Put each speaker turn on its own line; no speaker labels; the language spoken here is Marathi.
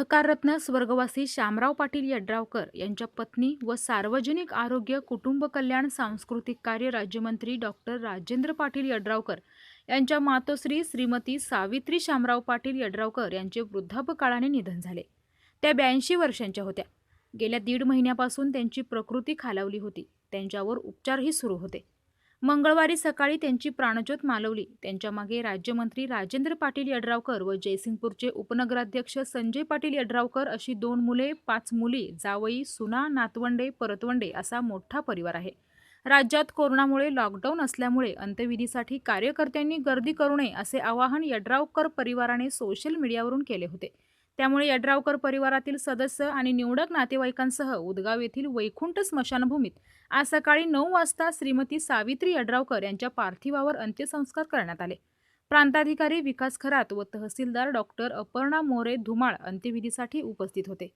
सहकाररत्न स्वर्गवासी शामराव पाटील यड्रावकर यांच्या पत्नी व सार्वजनिक आरोग्य कुटुंब कल्याण सांस्कृतिक कार्य राज्यमंत्री डॉक्टर राजेंद्र पाटील यड्रावकर यांच्या मातोश्री श्रीमती सावित्री शामराव पाटील यड्रावकर यांचे वृद्धापकाळाने निधन झाले. त्या 82 वर्षांच्या होत्या. गेल्या 1.5 महिन्यापासून त्यांची प्रकृती खालावली होती. त्यांच्यावर उपचारही सुरू होते. मंगळवारी सकाळी त्यांची प्राणज्योत मालवली. त्यांच्या मागे राज्यमंत्री राजेंद्र पाटील यड्रावकर व जयसिंगपूरचे उपनगराध्यक्ष संजय पाटील यड्रावकर अशी 2 मुले, 5 मुली, जावई, सुना, नातवंडे, परतवंडे असा मोठा परिवार आहे. राज्यात कोरोनामुळे लॉकडाऊन असल्यामुळे अंत्यविधीसाठी कार्यकर्त्यांनी गर्दी करू नये असे आवाहन यड्रावकर परिवाराने सोशल मीडियावरून केले होते. त्यामुळे यड्रावकर परिवारातील सदस्य आणि निवडक नातेवाईकांसह उदगाव येथील वैकुंठ स्मशानभूमीत आज सकाळी 9 वाजता श्रीमती सावित्री यड्रावकर यांच्या पार्थिवावर अंत्यसंस्कार करण्यात आले. प्रांताधिकारी विकास खरात व तहसीलदार डॉक्टर अपर्णा मोरे धुमाळ अंत्यविधीसाठी उपस्थित होते.